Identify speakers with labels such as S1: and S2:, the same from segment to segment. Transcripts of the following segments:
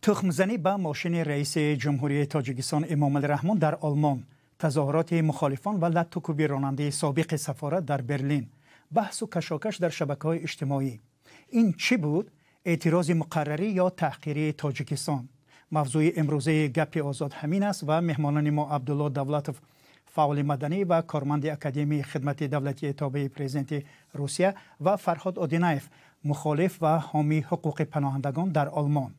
S1: تخمزنی به ماشین رئیس جمهوری تاجیکستان امام الرحمن در آلمان، تظاهرات مخالفان و لطوکوبی راننده سابق سفارت در برلین، بحث و کشاکش در شبکه‌های اجتماعی. این چی بود؟ اعتراض مقرری یا تحقیری تاجیکستان؟ موضوع امروزه گپ آزاد همین است و مهمانان ما عبدالله دولتوف، فعال مدنی و کارمند اکادمی خدمت دولتی تابع پرزیدنت روسیه، و فرهاد اودینایف، مخالف و حامی حقوق پناهندگان در آلمان.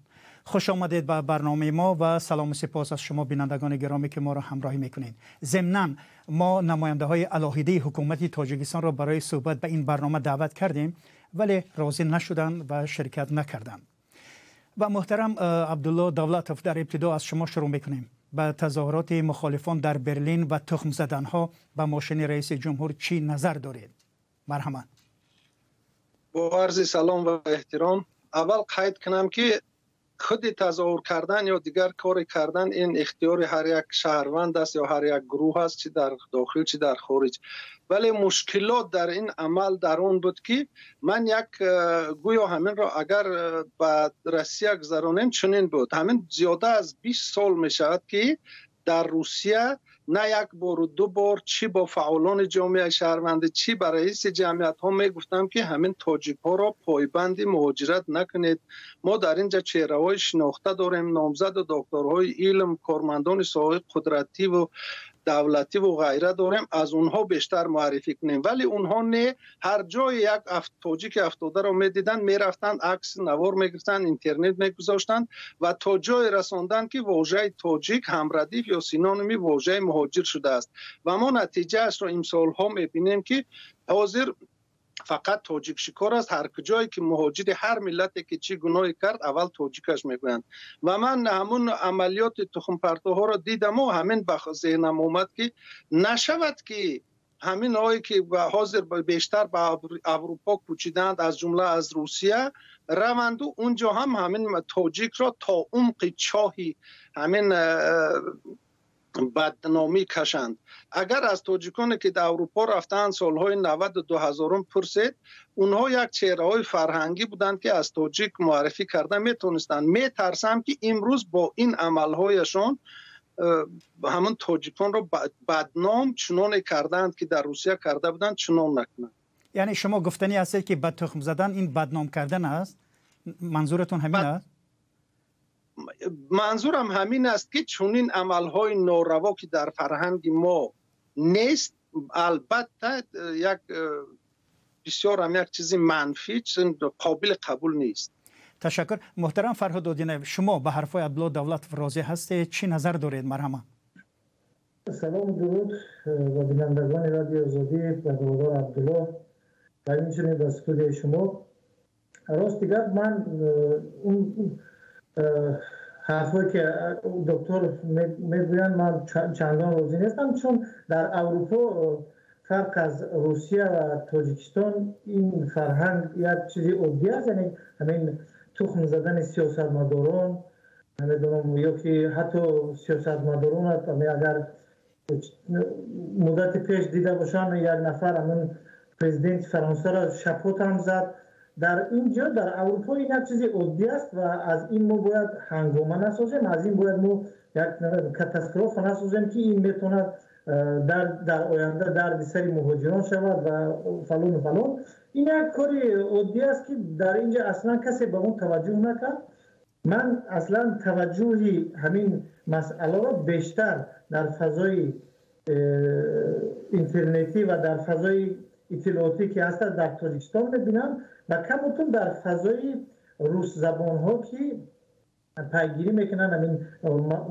S1: خوش آمدید به برنامه ما و سلام و سپاس از شما بینندگان گرامی که ما را همراهی میکنید. ضمناً ما نماینده های علاهیده حکومت تاجیکستان را برای صحبت به این برنامه دعوت کردیم ولی راضی نشدند و شرکت نکردند. و محترم عبدالله دولتوف، در ابتدا از شما شروع میکنیم. به تظاهرات مخالفان در برلین و تخم زدن ها به ماشین رئیس جمهور چی نظر دارید؟ مرحبا.
S2: با عرض سلام و احترام، اول قید کنم که خود تظاهر کردن یا دیگر کار کردن این اختیار هر یک شهروند است یا هر یک گروه است، چه در داخل چه در خارج. ولی مشکلات در این عمل در اون بود که من گویا همین را اگر به روسیه گذرانیم چنین بود. همین زیاده از 20 سال می شود که در روسیه نه یک بار و دو بار چی با فعالان جامعه شهروندی چی با رئیس جمعیت ها می گفتم که همین تاجیک ها را پایبند مهاجرت نکنید. ما در اینجا چهره های شناخته داریم، نامزد و دکترهای علم، کارمندان ساحه قدرتی و دولتی و غیره داریم، از اونها بیشتر معرفی کنیم. ولی اونها نه، هر جای یک تاجیک افتاده را میدیدن میرفتن عکس نوار میگرفتن، اینترنت میگذاشتن و تا جای رساندن که واژه تاجیک همردیف یا سینونیمی واژه مهاجر شده است و ما نتیجه اش را امسال ها میبینیم که حاضر فقط تاجیک شکار است. هر کجایی که مهاجر هر ملتی که چی گناهی کرد اول تاجیکش میگویند و من همون عملیات تخم پرتوها را دیدم و همین به ذهنم اومد که نشود که همین هایی که حاضر بیشتر به اروپا کوچیدند از جمله از روسیه روند و اونجا همین تاجیک را تا عمق چاهی همین بدنامی کشند. اگر از تاجیکانی که در اروپا رفتن سالهای 90 و 2000 پرسید، اونها یک چهره های فرهنگی بودند که از تاجیک معرفی کردن میتونستند. میترسم که امروز با این عملهایشان همون تاجیکان را بدنام چنان کردند که در روسیه کرده بودند چنان نکنند.
S1: یعنی شما گفتنی هستید که بد تخم زدن این بدنام کردن است؟ منظورتون همین است؟
S2: منظورم همین است که چنین عملهای ناروا که در فرهنگ ما نیست، البته یک بسیار هم یک چیزی منفی، قابل قبول نیست.
S1: تشکر. محترم فرهاد اودینایف، شما به حرفای عبدالله دولتوف راضی هستید؟ چی نظر دارید؟ مرحبا.
S3: سلام و درود و بینندگان رادیو آزادی و برادر عبدالله و همچنین در استودیو شما. راست دیگر من اون حرفایی که دکتر میگویند من چندان راضی نیستم، چون در اروپا فرق از روسیه و تاجیکستان این فرهنگ یک چیزی عادی است. یعنی همین تخم زدن سیاستمداران، نمیدونم یا که حتی سیاستمداران اگر مدت پیش دیده باشن یک نفر همین پرزیدنت فرانسه را شپوت هم زد. در اینجا در اروپا این یک چیزی عادی است و از این ما باید هنگامه نسازیم، از این باید ما یک کاتاستروف نسازیم که این میتونه در آینده در سر مهاجران شود و فلان و فلان. این یک کاری عادی است که در اینجا اصلا کسی به اون توجه نکرد. من اصلا توجهی همین مسئله را بیشتر در فضای اینترنتی و در فضای اطلاعاتی که هست در تاجیکستان میبینم و کمتون در فضای روس زبان ها که پیگیری میکنن همین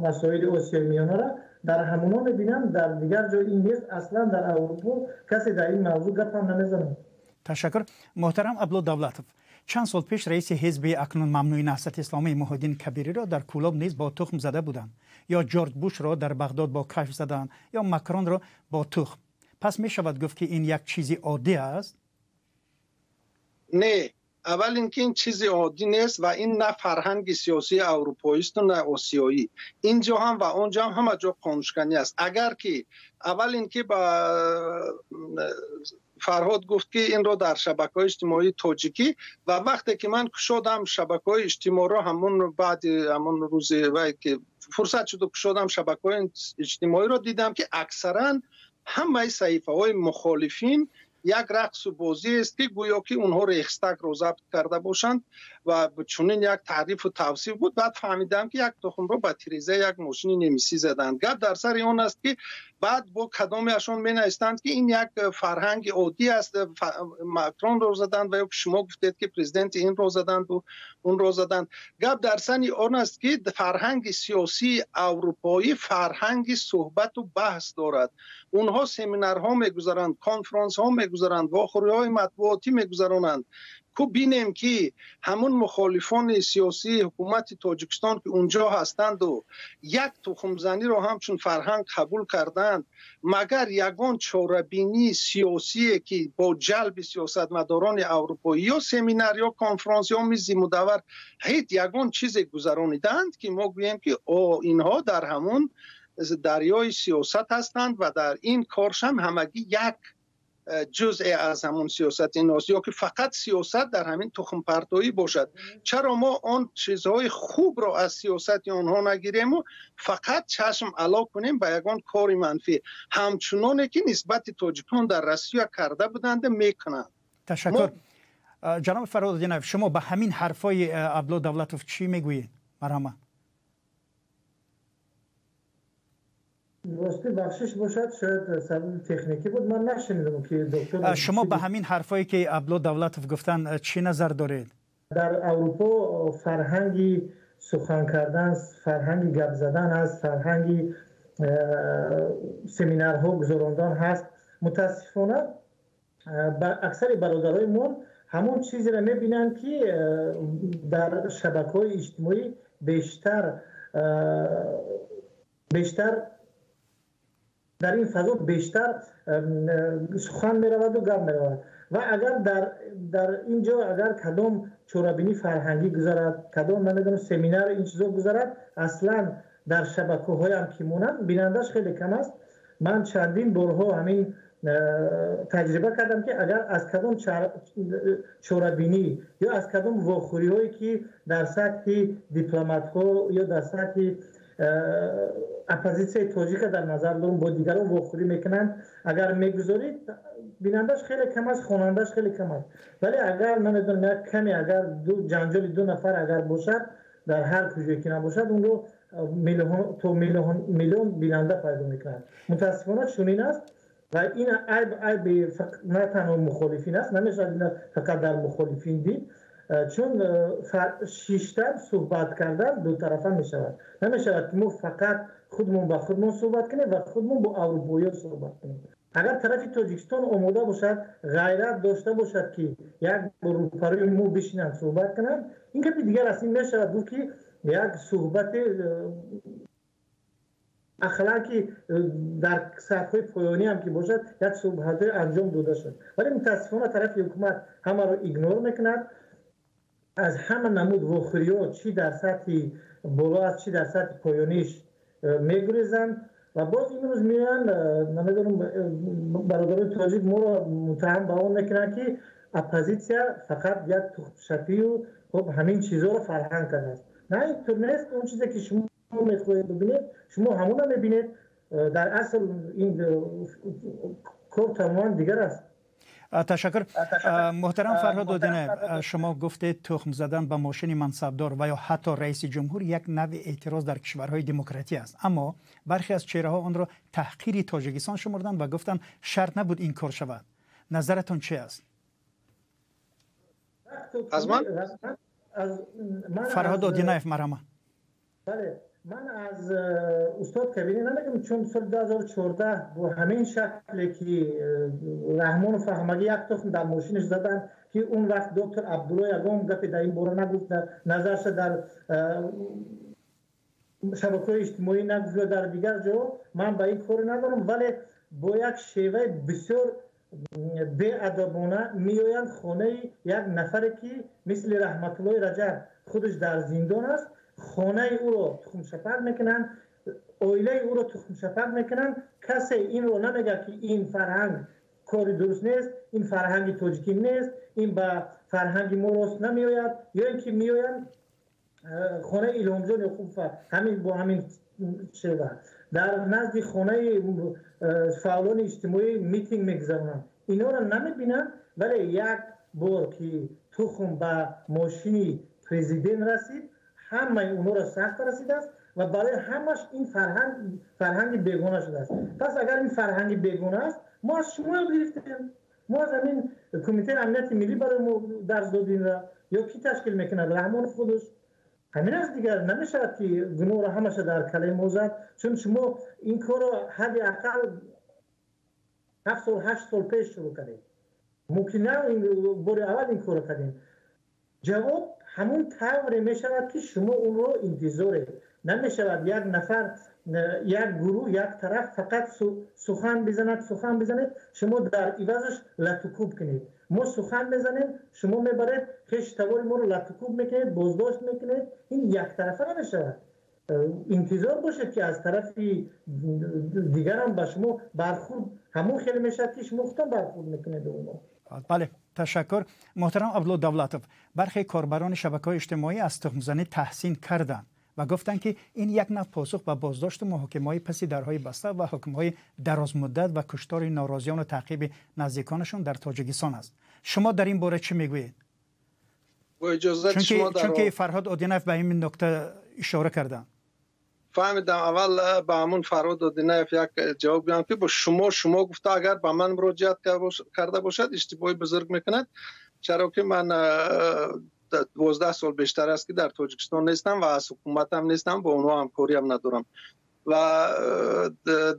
S3: مسائل آسیای میانه را در همونا میبینم. در دیگر جای این نیست. اصلا در اروپا کسی در این موضوع گپ هم نمیزنه.
S1: تشکر. محترم عبدالله دولتوف، چند سال پیش رئیس حزب اکنون ممنوع نهضت اسلامی محی الدین کبیری را در کولاب نیز با تخم زده بودند، یا جورج بوش را در بغداد با کشف زدند، یا مکرون را با تخم. پس می شود گفت که این یک چیزی عادی است؟
S2: نه، اول اینکه این چیزی عادی نیست و این نه فرهنگ سیاسی اروپایی است و نه آسیایی. اینجا هم و اونجا هم همه جا قانونشکنی است. اگر که اول اینکه با فرهاد گفت که این رو در شبکه‌های اجتماعی تاجیکی و وقتی که من کشادم شبکه‌های اجتماعی رو همون بعد همون روز که فرصت شد کشادم شبکه‌های اجتماعی رو دیدم که اکثرا همه صحیفه‌های مخالفین یک رقص و بازی است که گویا که اونها ریخستگ رو ضبط کرده باشند و چنین یک تعریف و توصیف بود. بعد فهمیدم که یک تخم رو با تیریزه یک ماشین نمیسی زدند. گپ در سر اون است که بعد با کدامشون مینایستند که این یک فرهنگ عادی است، ماکرون رو زدند و شما گفتید که پرزیدنت این رو زدند و اون رو زدند. گپ در سر اون است که فرهنگ سیاسی اروپایی فرهنگ صحبت و بحث دارد. اونها سمینارها میگذارند، کنفرانس ها میگذارند، واخوری های مطبوعاتی میگذارند. کو بینیم که همون مخالفان سیاسی حکومت تاجیکستان که اونجا هستند و یک تخم زنی رو همچون فرهنگ قبول کردند، مگر یگان چاره‌بینی سیاسی که با جلب سیاستمداران اروپایی یا سمینار یا کنفرانس یا میز مدور هیچ یگان چیز گذراندند که ما گوییم که اینها در همون دریای سیاست هستند و در این کارش هم همگی یک جزء از همون سیاست این است، یا که فقط سیاست در همین تخم پرتایی باشد. چرا ما آن چیزهای خوب را از سیاست آنها نگیریم و فقط چشم علا کنیم به یگان کار منفی، همچنانه که نسبت تاجیکان در روسیه کرده بودند میکنند.
S1: تشکر. جناب فرهاد، شما به همین حرفای عبدالله دولتوف چی میگویید؟ مرحبا.
S3: راستی بخشش باشد، شاید سبب تکنیکی بود، من نشنیدم که دکتر
S1: شما به همین حرفایی که عبدالله دولتوف گفتن چی نظر دارید؟
S3: در اروپا فرهنگی سخن کردن، فرهنگی گپ زدن هست، فرهنگی سمینارها گذراندن هست. متاسفانه اکثر برادرای ما همون چیزی را میبینن که در شبکه‌های اجتماعی بیشتر در این فضا بیشتر سخن میرود و گپ میرود و اگر در اینجا اگر کدام چورابینی فرهنگی گذارد، کدام نمیدونم سمینار این چیزا گذارد، اصلا در شبکه‌های هم که مونن بینندش خیلی کم است. من چندین بارها همین تجربه کردم که اگر از کدام چورابینی یا از کدام واخوری هایی که در سطح دیپلمات ها یا در سطح اپوزیسیون تاجیک در نظر دارم با دیگران واخوری میکنند، اگر میگذارید بینندش خیلی کم است، خوانندش خیلی کم است. ولی اگر نمیدونم کمی اگر جنجال دو نفر اگر باشد در هر کجایی که نباشد اون رو میلیون بیننده پیدا میکنند. متاسفانه چنین است و این عیب نه تنها مخالفین است، نمیشه فقط در مخالفین دید، چون شیشتر صحبت کردن دو طرفه می شود. نمی شود که ما فقط خودمون با خودمون صحبت کنیم و خودمون با اروپایی صحبت کنیم. اگر طرف تاجیکستان آماده باشد، غیرت داشته باشد که یک اروپایی مو بشینن صحبت کنن، این که دیگر از این می شود بود که یک صحبت اخلاقی در سطح پایانی هم که باشد یک صحبت انجام داده شد. ولی متاسفانه طرف حکومت همه رو ایگنور میکند، از همه نمود واخوری‌ها چی در سطح بالا است چی در سطح پایانیش میگریزند و باز این روز میان نمیدونم برادران تاجیک ما رو متهم به اون میکنن که اپوزیسیا فقط یک تخم‌شپی و خب همین چیزها رو فرهنگ کرده است. نه اینطور نیست. اون چیزی که شما میخواهید ببینید شما همون رو میبینید. در اصل این کار تماما دیگر است.
S1: تشکر. محترم فرهاد دودینه، شما گفتید تخم زدن به ماشین منصبدار و یا حتی رئیس جمهور یک نوع اعتراض در کشورهای دموکراتی است، اما برخی از چهره‌ها آن را تحقیر تاجیکستان شمردند و گفتند شرط نبود این کار شود. نظرتون چه است؟
S2: از من
S1: فرهاد دودینه مرحبا.
S3: بله، من از استاد کبیری نمیگم، چون سال 2014 با همین شکلی که رحمان و فهمگی یک تخم در ماشینش زدن که اون وقت دکتر عبدالله یگام گفت در این باره نگفت، نظرش در شبکه‌های اجتماعی نگفت در دیگر جا، من به این کار ندارم. ولی با یک شیوه بسیار بی‌ادبانه میآیند خانه یک نفر که مثل رحمت الله رجب خودش در زندان است، خانه او رو تخم شپک میکنن، اویله او رو تخم شپک میکنن. کسی این رو نمیگه که این فرهنگ کاری درست نیست، این فرهنگ تاجیکی نیست، این به فرهنگ ما راست نمیآید، یا اینکه میآیند خانه ایلامجان خوب همین با همین شیوه در نزد خانه فعالان اجتماعی میتینگ میگذارن، اینا رو نمیبینن. ولی یک بار که تخم به ماشین پرزیدنت رسید، همه اونا را سخت رسیده است و برای همش این فرهنگ بیگانه شده است. پس اگر این فرهنگ بیگانه است، ما از شما گرفتیم، ما از همین کمیته امنیت ملی برای ما درس دادیم را یا کی تشکیل میکنه؟ رحمان خودش. همین است دیگر، نمیشه که گناه را همش در کله ما زد، چون شما این کار را حداقل 7 سال 8 سال پیش شروع کردید. ممکن نه این بار اول این کار کردیم. جواب همون طوری می شود که شما اون رو انتظار نمی شود یک نفر، یک گروه، یک طرف فقط سخن بزند، شما در عوضش لطوکوب کنید. ما سخن میزنیم، شما میبرید خیش توار ما رو لطوکوب میکنید، بازداشت میکنید. این یک طرفه نمی شود. انتظار باشه که از طرف دیگر هم به شما برخورد همون خیلی میشه که شما خودتان برخورد میکنید اونو.
S1: بله، تشکر. محترم عبدالله دولتوف، برخی کاربران شبکه‌های اجتماعی از تخم‌زنی تحسین کردند و گفتند که این یک نوع پاسخ به بازداشت و محاکمه‌های پس درهای بسته و حکم‌های درازمدت و کشتار ناراضیان و تعقیب نزدیکانشان در تاجیکستان است. شما در این باره چه میگویید؟
S2: با اجازه شما
S1: چون که فرهاد اودینف به این نکته اشاره کردند.
S2: فهمیدم. اول به همون فرهاد اودینف یک جواب بدم که با شما گفته اگر به من مراجعت کرده باشد اشتباهی بزرگ میکند، چرا که من 12 سال بیشتر است که در تاجیکستان نیستم و از حکومت هم نیستم، با اونها همکاری هم ندارم. و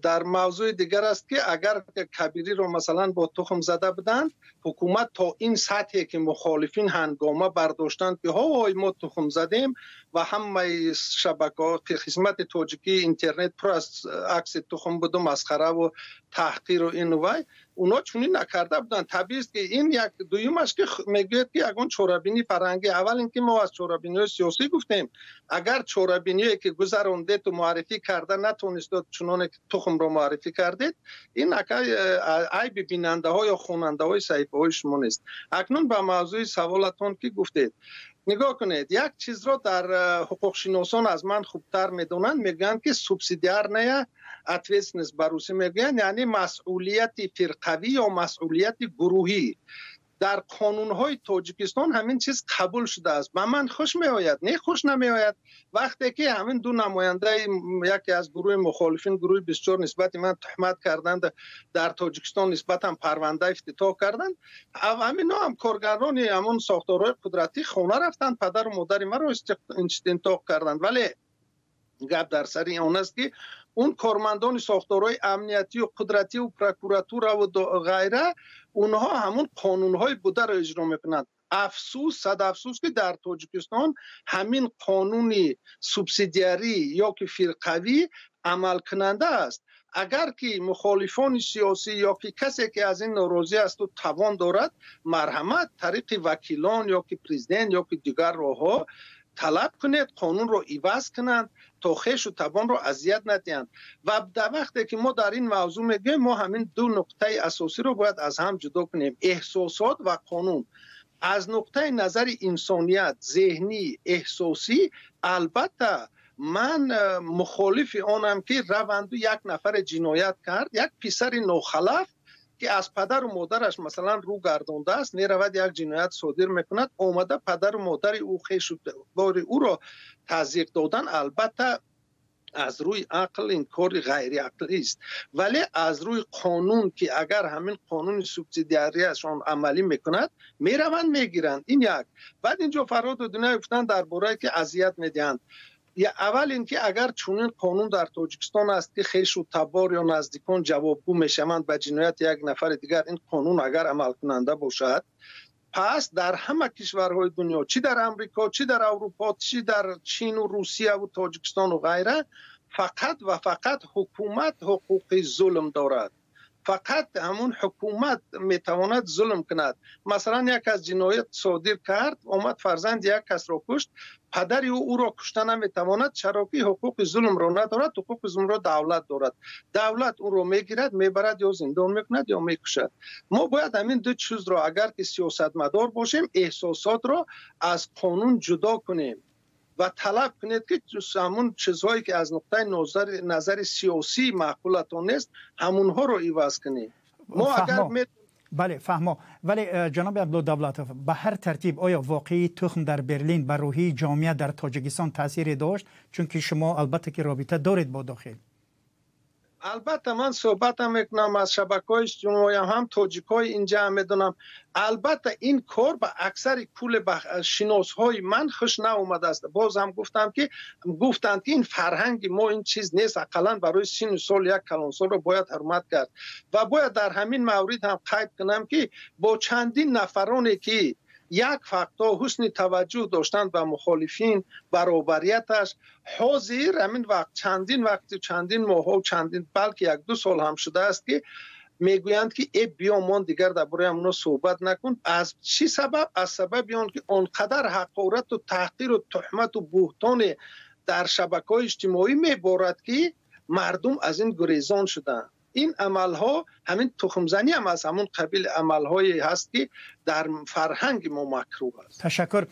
S2: در موضوع دیگر است که اگر کبیری رو مثلا با تخم زده بدن، حکومت تا این سطحی که مخالفین هنگامه برداشتند که های ما تخم زدیم و همه شبکه‌ها خدمت تاجیکی اینترنت پر از عکس تخم بود و مسخره و تحقیر و این و اونا چونی نکرده بودن. طبیعی است که این یک دویمش که میگوید که اگون چورابینی فرهنگی، اول اینکه ما از چورابینی سیاسی گفتیم، اگر چورابینی که گذرانده تو معرفی کرده نتونست چنانه تخم رو معرفی کردید، این عیب بیننده ها یا خواننده های صحیفه های شما نیست. اکنون به موضوع سوالتون که گفتید، نگاه کنید، یک چیز را در حقوق شناسان از من خوبتر میدونن، میگن که سوبسیدیار نه اتویسنس بروسی میگن، یعنی مسئولیت فرقوی یا مسئولیت گروهی. در قانون‌های تاجیکستان همین چیز قبول شده است. به من خوش میآید، نه خوش نمیآید وقتی که همین دو نماینده یکی از گروه مخالفین، گروه بسیار نسبت من تهمت کردند در تاجیکستان، نسبت هم پرونده افتتاح کردند. همین هم کارگران همون ساختارهای قدرتی خونه رفتند، پدر و مادر ما رو استنطاق کردند. ولی گپ در سر اون است که اون کارمندان ساختارهای امنیتی و قدرتی و پروکوراتور و غیره، اونها همون قانونهای بوده را اجرا میکنند. افسوس، صد افسوس که در تاجیکستان همین قانونی سوبسیدیاری یا که فرقوی عمل کننده است. اگر که مخالفان سیاسی یا که کسی که از این ناراضی است و توان دارد، مرحمت طریق وکیلان یا که پرزیدنت یا که دیگر راهها طلب کنید قانون رو عوض کنند تا خویش و توان رو اذیت ندهند. و در وقتی که ما در این موضوع میگیم، ما همین دو نقطه اساسی رو باید از هم جدا کنیم، احساسات و قانون. از نقطه نظر انسانیت، ذهنی، احساسی، البته من مخالف آنم که روند یک نفر جنایت کرد، یک پسر نوخلف که از پدر و مادرش مثلا رو گردانده است، میرود یک جنایت صادر میکند، آمده پدر و مادر او خویش بار او را تضییق دادن، البته از روی عقل این کار غیر عقلی است. ولی از روی قانون که اگر همین قانون سوبسیدیاری ازشان عملی میکند، میروند میگیرند. این یک. بعد اینجا فرهاد اودینف گفتن درباره که اذیت میدهند. یا اول اینکه اگر چنین قانون در تاجیکستان است که خویش و تبار یا نزدیکان جوابگو میشوند به جنایت یک نفر دیگر، این قانون اگر عمل کننده باشد، پس در همه کشورهای دنیا، چی در امریکا، چی در اروپا، چی در چین و روسیه و تاجیکستان و غیره، فقط و فقط حکومت حقوق ظلم دارد. فقط همون حکومت میتواند ظلم کند. مثلا یک از جنایت صادر کرد، اومد فرزند یک کس را کشت، پدر او را کشته نمیتواند، چرا که حقوق ظلم را ندارد. حقوق ظلم را دولت دارد. دولت اون را میگیرد، میبرد یا زندان میکند یا میکشد. ما باید همین دو چیز را، اگر که سیاستمدار باشیم، احساسات را از قانون جدا کنیم و طلب کنید که همون چیزهایی که از نقطه نظر سیاسی معقولتان نیست همونها رو عوض کنیم. ما اگر
S1: بله فهمو. ولی جناب عبدالدولتوف، به هر ترتیب آیا واقعی تخم در برلین بر روحی جامعه در تاجیکستان تاثیر داشت؟ چون که شما البته که رابطه دارید با داخل.
S2: البته من صحبت میکنم از شبکه‌های اجتماعی، هم تاجیک‌های اینجا میدونم. البته این کار به اکثر کل شناس‌های من خوش ناآمده است. باز هم گفتند که این فرهنگ ما این چیز نیست، اقلا برای 30 سال یک کلانسال رو باید حرمت کرد. و باید در همین مورد هم قید کنم که با چندین نفرانی که یک فقط حسن توجه داشتند به مخالفین، برابریتش، حاضر همین وقت چندین ماه و چندین بلکه 1-2 سال هم شده است که میگویند که ای بیا ما دیگر درباره اونا صحبت نکن. از چی سبب؟ از سبب آن که آنقدر حقارت و تحقیر و تهمت و بهتان در شبکه‌های اجتماعی میبارد که مردم از این گریزان شدند. این عملها، همین تخمزنی هم از همون قبیل عملهایی هست که در فرهنگ ما مکروه است.
S1: تشکر.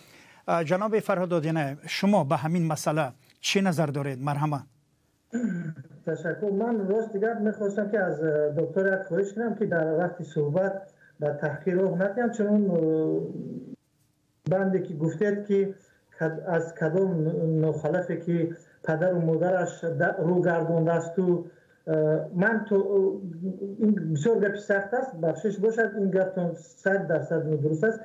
S1: جناب فرهاد، شما به همین مسئله چه نظر دارید؟ مرحمت.
S3: تشکر. من راست دیگر میخواستم که از دکتر یک خواهش کنم که در وقت صحبت به تحقیر رو نکنم، چون بنده که گفتید که از کدام ناخلفی که پدر و مادرش رو گردانده است و من تو این بسیار گپی سخت است، بخشش باشد این گفتم 100% درست است.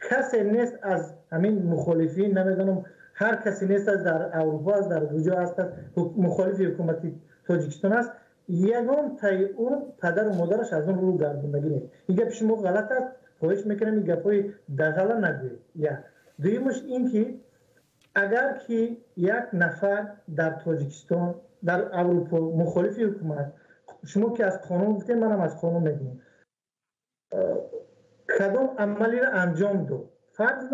S3: کسی نیست از همین مخالفین، نمیدونم هر کسی نیست از در اروپا است، در کجا است، مخالف حکومت تاجیکستان است، یگان تای اون پدر و مادرش از اون رو گردوندگی نیست. این گپ شما غلط است، خواهش میکنم این گپای دغلا نگویید. یا دویمش این که اگر که یک نفر در تاجیکستان، در اروپا مخالف حکومت، شما که از قانون گفتید، منم از قانون میگم، کدام عملی را انجام داد،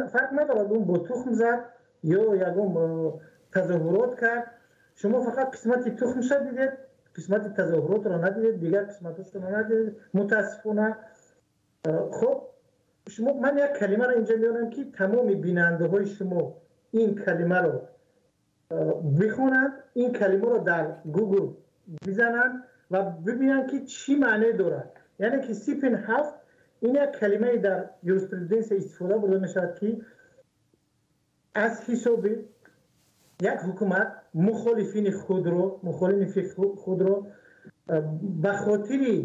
S3: فرق ندارد اون با تخم زد یا یگان تظاهرات کرد، شما فقط قسمت تخم شد دیدید، قسمت تظاهرات را ندیدید، دیگر قسمتش را ندیدید، متاسفانه. خب شما، من یک کلمه را اینجا میارم که تمام بیننده های شما این کلمه رو بخونند، این کلمه رو در گوگل بزنند و ببینند که چی معنی دارد. یعنی که سیپن هفت این یک کلمه در یوریسپرودنس استفاده برده میشود که از حساب یک حکومت مخالفین خود رو به خاطر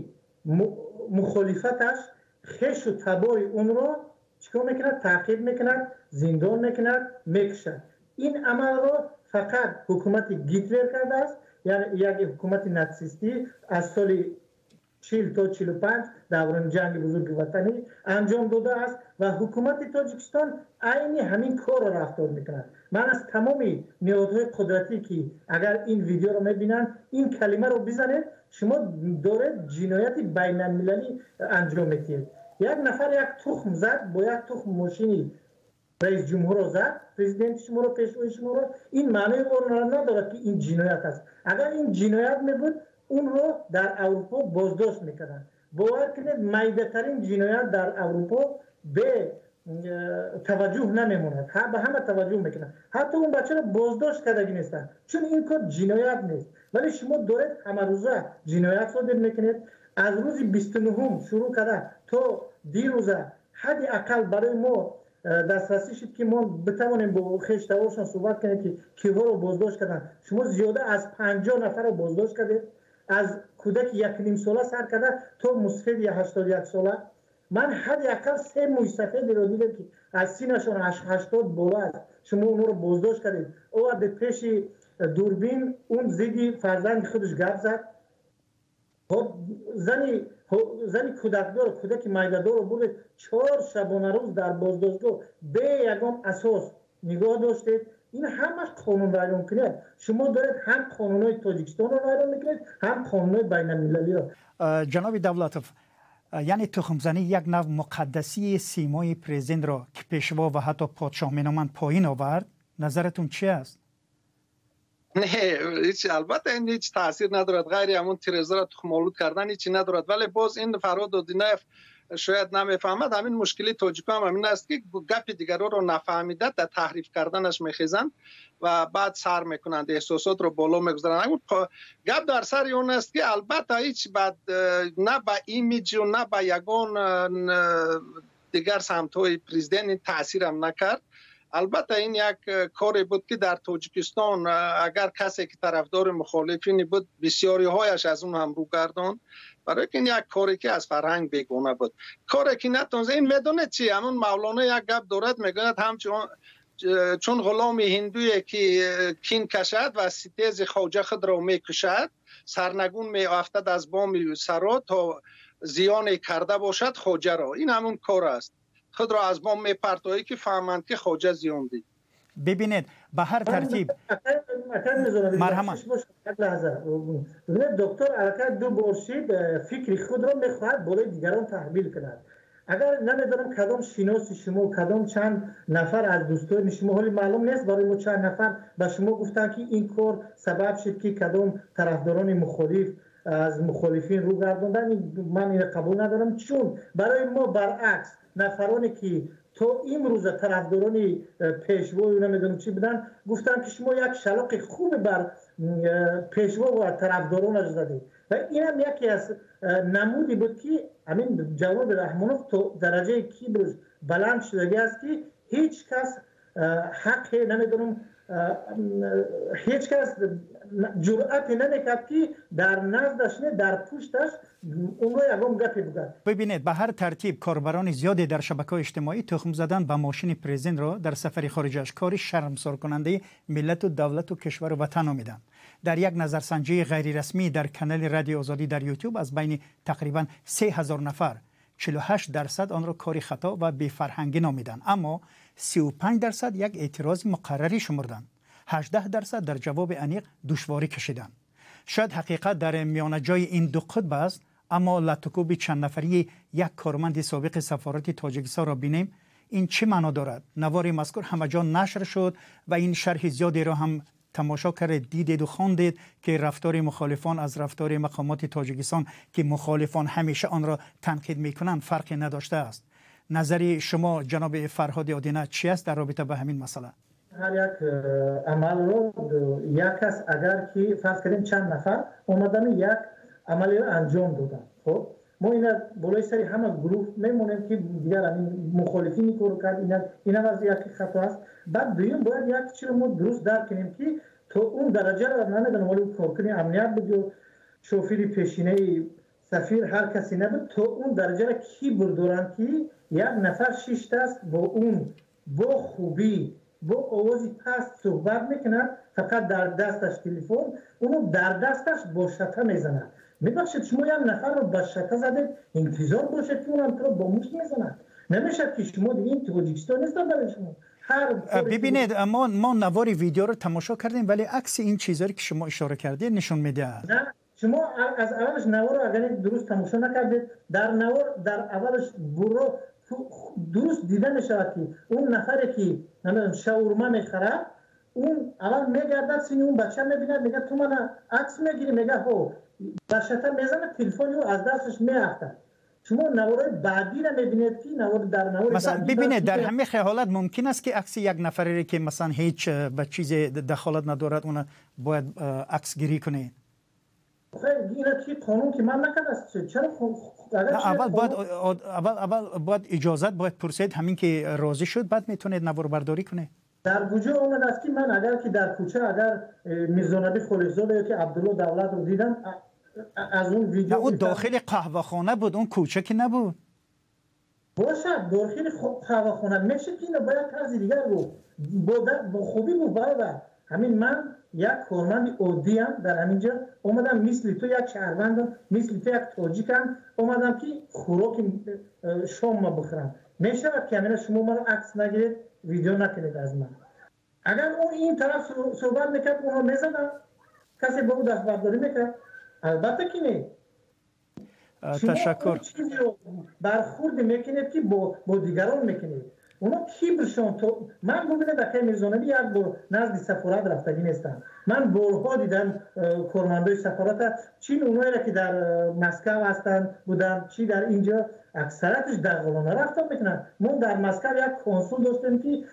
S3: مخالفتش خش و تبای اون رو چیکار میکند؟ تعقیب میکند، زندان میکند، میکشد. این عمل رو فقط حکومت گیتلر کرده است، یعنی یک حکومت ناتسیستی از سال 40 تا 45 دوران جنگ بزرگ وطنی انجام داده است و حکومت تاجیکستان عین همین کار را رفتار میکند. من از تمام نهادهای قدرتی که اگر این ویدیو رو میبینن این کلمه رو بزنید، شما دارید جنایت بین المللی انجام میدید. یک نفر یک تخم زد، با یک تخم ماشینی رئیس جمهور رو زد، پرزیدنت شما رو، پیشوای شما رو، این معنی اون را ندارد که این جنایت است. اگر این جنایت میبود اون رو در اروپا بازداشت میکردن. باور کنید میده‌ترین جنایت در اروپا به توجه نمیموند، به همه توجه میکنن، حتی اون بچه رو بازداشت کردگی نیستن، چون این کار جنایت نیست. ولی شما دارید همه روزه جنایت صادر میکنید. از روز 29 شروع کرده تا دیروزه حد اقل برای ما دسترسی شد که ما بتوانیم با خشتوارشان صحبت کنیم که کیها رو بازداشت کردن. شما زیاده از 50 نفر رو بازداشت کردید، از کودک 1.5 ساله سر کرده تا مسفید 81 ساله. من حد اقل 3 موی سفید رو دیدم که از سینشون 80 بالا است. شما اون رو بازداشت کردید. او به پیش دوربین اون زیدی فرزند خودش گپ زد. زنی کودکدار، کودک میده‌دار رو برد 4 شبانه روز در بازداشتگاه به یگان اساس نگاه داشتید. این همش قانون ویران کنید. شما دارید هم قانونهای تاجیکستان رو ویران میکنید هم قانونهای بین المللی رو.
S1: جناب دولتوف، یعنی تخمزنی یک نوع مقدسی سیمای پرزیدنت را که پیشوا و حتی پادشاه مینامند پایین آورد، نظرتون چی است؟
S2: نه هیچ، البته این هیچ تاثیر ندارد، غیر همون تیرزه را تخم‌آلود کردن هیچی ندارد. ولی باز این فرهاد دودینف شاید نمیفهمد، همین مشکلی تاجیک هم همین است که گپ دیگران رو نفهمیده در تحریف کردنش میخیزند و بعد سر میکنند، احساسات رو بالا میگذارند. گپ در سر اون است که البته هیچ بعد نه به ایمیج و نه به یگان دیگر سمت‌های پرزیدنت تاثیر هم نکرد. البته این یک کاری بود که در تاجیکستان اگر کسی که طرفدار مخالفینی بود بسیاری هایش از اون هم رو گرداند، برای که این یک کاری که از فرهنگ بیگانه بود، کاری که نتونست. این میدونه چی، همون مولانا یک گپ دارد، میگوید همچون چون غلام هندویی که کین کشد و ستیز خواجه خود را میکشد، سرنگون میافتد از بام سرا تا زیان کرده باشد خواجه را. این همون کار است، خود را از بام میپرتایی که فهمند که خواجه زیان دید.
S1: ببینید به هر ترتیب مرحمت
S3: دکتر حرکت دو برشید فکر خود را میخواهد برای دیگران تحمیل کند. اگر نمیدانم کدام شناس شما کدام چند نفر از دوستان شما، حالی معلوم نیست برای ما چند نفر به شما گفتن که این کار سبب شد که کدام طرفداران مخالف از مخالفین رو گرداندن، من این قبول ندارم. چون برای ما برعکس نفرانی که تو امروز طرفداران پیشوا و نمیدونم چی بودن گفتن که شما یک شلاق خوب بر پیشوا و طرفدارانش زدید و این هم یکی از نمودی بود که همین جواب رحمانوف تو درجه کیبرش بلند شده است که هیچ کس حق نمیدونم هیچ کس جرأت نمیکرد که در نزدش نه در پشتش اون رو یکم گپی بگه.
S1: ببینید به هر ترتیب کاربران زیادی در شبکه‌های اجتماعی تخم زدن به ماشین پرزیدنت را در سفر خارج کاری شرمسار کننده ملت و دولت و کشور و وطن نامیدند. در یک نظرسنجی غیر رسمی در کانال رادیو آزادی در یوتیوب از بین تقریبا 3000 نفر 48% آن را کاری خطا و بی فرهنگی نامیدند، اما 35% یک اعتراض مقرری شمردند. 18% در جواب انیق دشواری کشیدند. شاید حقیقت در میانه جای این دو قطب است، اما لطکوب چند نفری یک کارمند سابق سفارت تاجیکستان را بینیم. این چه معنا دارد؟ نوار مذکور همه جا نشر شد و این شرح زیادی را هم تماشا کرد، دیدید و خواندید که رفتار مخالفان از رفتار مقامات تاجیکستان که مخالفان همیشه آن را تنقید میکنند فرقی نداشته است. نظری شما جناب فرهاد آدینه چی است در رابطه با همین مسئله؟
S3: هر یک عمل رو یک کس اگر که فرض کنیم چند نفر اومدن یک عملی رو انجام دادن، خب ما اینا بالای سری همه گروه میمونیم که دیگر مخالفین کارو کرد، اینا از یک خطا است. بعد دویم باید یک چیز ما درست درک کنیم که تو اون درجه رو نمیدونم ولی کارکنی امنیت بود، شوفیر پیشینه سفیر هر کسی نبود، تو اون درجه رو کی بردارن که یک نفر 6 دست با اون با خوبی با آوازی پست صحبت میکنه، فقط در دستش تلفن، اونو در دستش با شته میزنه. میبخشید شما یک نفر رو با شته زده انتظار باشد که اونم تو رو با مشت میزنه، نمیشه که شما دیگه این تاجیکستان نیست برای شما.
S1: ببینید ما نوار ویدیو رو تماشا کردیم ولی عکس این چیزایی که شما اشاره کردید نشون میده.
S3: نه شما از اولش نوار رو اگر درست تماشا نکردید، در نوار در اولش برو درست دیده میشود که اون نفری که نمیدونم شاورما میخره اون اول میگردد سینی اون بچه میبینه میگه تو من عکس میگیری، میگه هو بچه‌تا میزنه تلفنی رو از دستش میافته. شما نوار بعدی رو میبینید که نوار در نوار
S1: مثلا ببینید در همه حالت ممکن است که عکس یک نفری که مثلا هیچ به چیز دخالت ندارد اون باید عکس گیری کنه.
S3: اینا که قانون که من نکرده است. چرا
S1: اول باید اجازت باید پرسید، همین که راضی شد بعد میتونید نوار برداری کنه.
S3: در وجود اومد است که من اگر که در کوچه اگر میرزانبی خلیزاده یا که عبدالله دولت رو دیدم از اون ویدیو
S1: اون داخل قهوه خانه بود، اون کوچه که نبود.
S3: باشد داخل قهوه خانه میشه که اینو باید طرز دیگر رو با خوبی بود. برادر همین من یک کارمند عادی ام در همینجا اومدم مثل تو یک شهروندم، مثل تو یک تاجیکم اومدم که خوراک شام ما بخورم. میشه که همین شما من عکس نگیرید ویدیو نکنید از من. اگر اون این طرف صحبت میکرد اونها میزدن، کسی به او دست برداری میکرد؟ البته که نه.
S1: تشکر.
S3: چیزی رو برخورد میکنید که با دیگران میکنید. اونا کیبرشون تو من ببینید در میرزانبی یک بار نزد سفارت رفتگی نیستم. من بارها دیدم کارمندای سفارت چین اونایی را که در مسکو هستن بودن چی در اینجا اکثرتش در قلانه رفتن میکنن. ما در مسکو یک کنسول داشتیم که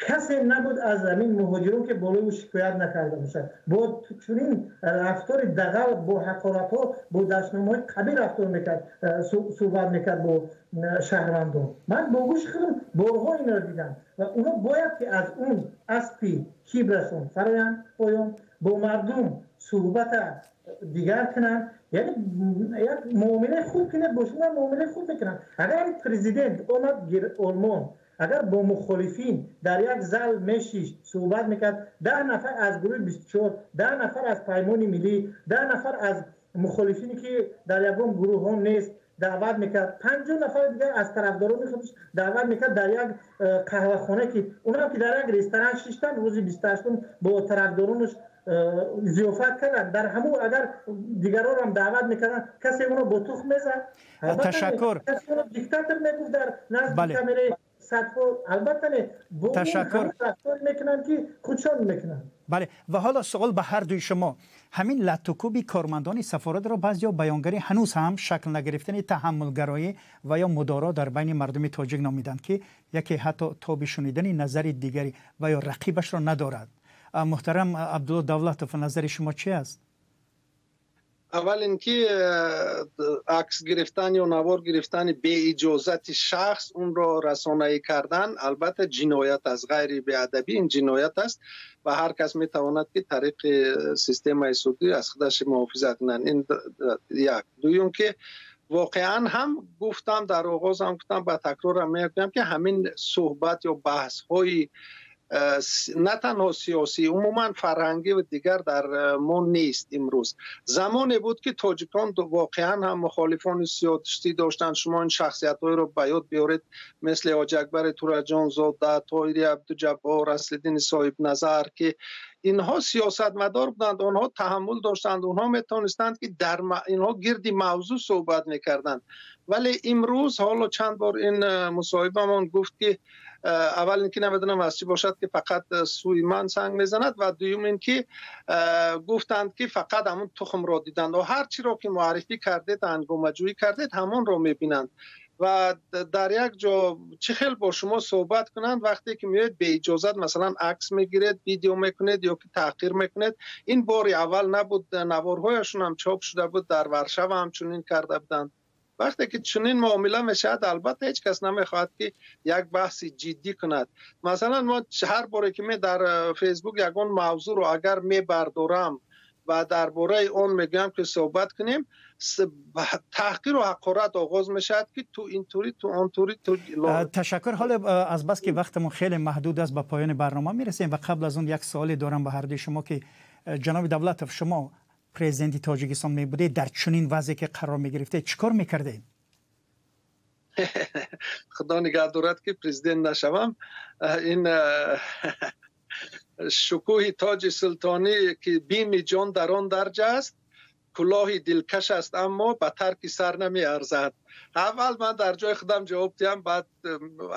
S3: کسی نبود از زمین مهاجرون که بالای او شکایت نکرده باشه. با چنین رفتار دغل با حقارت ها با دشنامه‌های قبیح رفتار میکرد، صحبت میکرد با شهروندان. من با گوش خودم بارها اینا رو دیدم و اونا باید که از اون اسبی کیبرشون فرایند پایان با مردم صحبت دیگر کنن، یعنی یک معامله خوب کنه با شما معامله خوب میکنن. اگر پرزیدنت اومد آلمان اگر با مخالفین در یک زل میشیش صحبت میکرد 10 نفر از گروه 24 10 نفر از پیمان ملی 10 نفر از مخالفینی که در یکم گروه ها نیست دعوت میکرد 50 نفر دیگر از طرفداران خودش دعوت میکرد در یک قهوه خانه که اونا که در یک رستوران شیشتن روز 28 با طرفدارانش ضیافت کردن در همون اگر دیگران هم دعوت میکردن کسی اونا با تخم میزد.
S1: تشکر.
S3: کسی اونا دیکتاتور میگفت در نزد کامره البته نه
S1: تشکر
S3: میکنن که خودشان میکنن.
S1: بله و حالا سوال به هر دوی شما، همین لطوکوبی کارمندان سفارت را بعضی بیانگری هنوز هم شکل نگرفتن تحملگرایی و یا مدارا در بین مردم تاجیک نامیدند که یکی حتی تاب شنیدن نظر دیگری و یا رقیبش را ندارد. محترم عبدالله دولتوف نظر شما چی است؟
S2: اول اینکه عکس گرفتن یا نوار گرفتن به اجازت شخص اون را رسانه‌ای کردن البته جنایت است، غیر بی‌ادبی این جنایت است و هر کس میتواند که طریق سیستم حسابی از خودش محافظت کنند. این یک. دوم که واقعا هم گفتم در آغاز هم گفتم با تکرار هم میگم که همین صحبت یا بحث های نه تنها سیاسی عموما فرهنگی و دیگر در ما نیست. امروز زمانی بود که تاجیکان واقعا هم مخالفان سیاسی داشتن. شما این شخصیت‌های رو به یاد بیارید مثل حاج اکبر تورجان زاده، طاهری عبدالجبار، اصل‌الدین صاحب نظر که اینها سیاستمدار بودند، آنها تحمل داشتند، آنها میتونستند که در اینها گردی موضوع صحبت میکردند. ولی امروز حالا چند بار این مصاحبه‌مان گفت که اول اینکه نمیدونم از چی باشد که فقط سوی من سنگ میزند و دوم اینکه گفتند که فقط همون تخم را دیدند و هر چی را که معرفی کردید انگامه‌جویی کردید همون را میبینند و در یک جا چه خیلی با شما صحبت کنند وقتی که میاد به اجازت مثلا عکس میگیرید ویدیو میکنید یا که تحقیر میکنید. این بار اول نبود، نوارهایشون هم چاپ شده بود، در ورشو هم چنین کرده بودند. وقتی که چنین معامله میشد البته هیچ کس نمیخواد که یک بحث جدی کند. مثلا ما هر باره که می در فیسبوک یگان موضوع رو اگر میبردارم و درباره اون میگم که صحبت کنیم تحقیر و حقارت آغاز میشد که تو اینطوری تو اونطوری تو
S1: تشکر. حالا از بس که وقتمون خیلی محدود است به پایان برنامه میرسیم و قبل از اون یک سوالی دارم به هر دوی شما که جناب دولتوف شما پرزیدنت تاجیکستان می بوده در چنین وضعی که قرار می گرفته چیکار میکرده؟
S2: خدا نگه دارد که پرزیدنت نشوم. این شکوه تاج سلطانی که بیم جان در آن درجه است، کلاه دلکش است اما به ترک سر نمی ارزد. اول من در جای خودم جواب دیم، بعد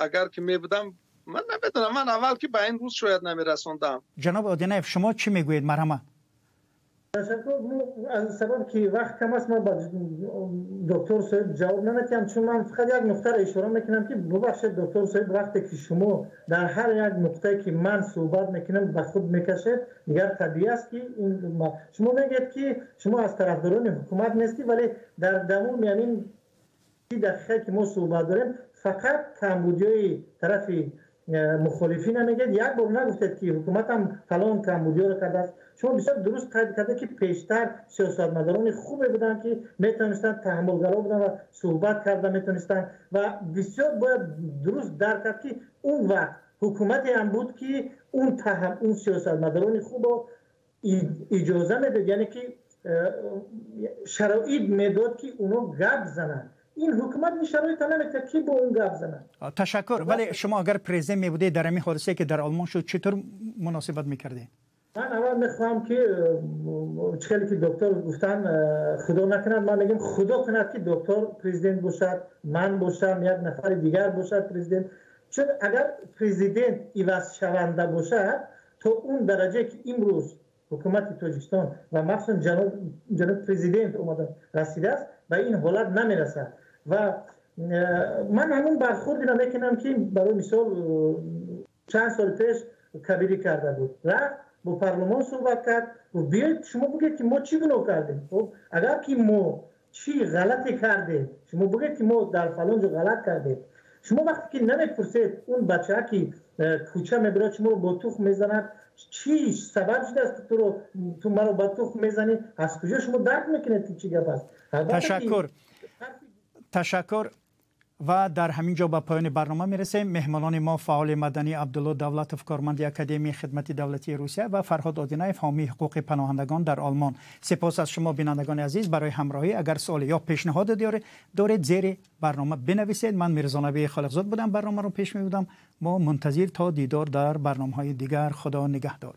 S2: اگر که می بودم من نمیدونم، من اول که به این روز شاید نمی رسوندم.
S1: جناب آدینایف شما چی میگویید؟ مرحمت.
S3: تشکر. از سبب که وقت کم است من با دکتر صاحب جواب نمیدم، چون من فقط یک نکته را اشاره میکنم که ببخشید دکتر صاحب وقتی که شما در هر یک نقطه که من صحبت میکنم به خود میکشید دیگر طبیعی است که شما میگید که شما از طرفداران حکومت نیستی، ولی در دمون یعنی دقیقه که ما صحبت داریم فقط کمبودیای طرف مخالفین نمیگید. یک بار نگفتید که حکومت هم فلان کمبودیا رو کرده است. شما بسیار درست قید کرده که پیشتر سیاستمداران خوبی بودن که میتونستن تحملگرا بودن و صحبت کردن میتونستن و بسیار باید درست درک کرد که اون وقت حکومتی هم بود که اون سیاستمداران خوب رو اجازه میداد، یعنی که شرایط میداد که اونا گپ زنن این حکومت این شرایط نمیده کی با اون گپ زنه.
S1: تشکر. ولی شما اگر پرزیدنت می بودید در همین حادثه که در آلمان شد چطور مناسبت میکردید؟
S3: من اول میخوام که چخیلی که دکتر گفتن خدا نکند، من میگم خدا کند که دکتر پرزیدنت باشد، من باشم، یک نفر دیگر باشد پرزیدنت. چون اگر پرزیدنت عوض شونده باشد تا اون درجه که امروز حکومت تاجیکستان و مخصوصا جناب پرزیدنت اومده رسیده است به این حالت نمیرسد. و من همون برخوردی نمیکنم که برای مثال چند سال پیش کبیری کرده بود، رفت با پارلمان صحبت کرد و بیاید شما بگید که ما چی گناه کردیم. خب اگر که ما چی غلطی کردیم شما بگید که ما در فلان جا غلط کردیم. شما وقتی که نمیپرسید اون بچه که کوچه میبره شما رو با توخ میزند چی سبب شده است تو مرا با توخ میزنی، از کجا شما درک میکنید که چی گپ است.
S1: تشکر. و در همین جا به پایان برنامه میرسیم. مهمانان ما فعال مدنی عبدالله دولتوف، کارمند اکادمی خدمت دولتی روسیه، و فرهاد آدینایف، حامی حقوق پناهندگان در آلمان. سپاس از شما بینندگان عزیز برای همراهی. اگر سوال یا پیشنهاد دارید زیر برنامه بنویسید. من میرزا نبی خالقزاد بودم، برنامه رو پیش میبردم. ما منتظر تا دیدار در برنامه‌های دیگر. خدا نگهدار.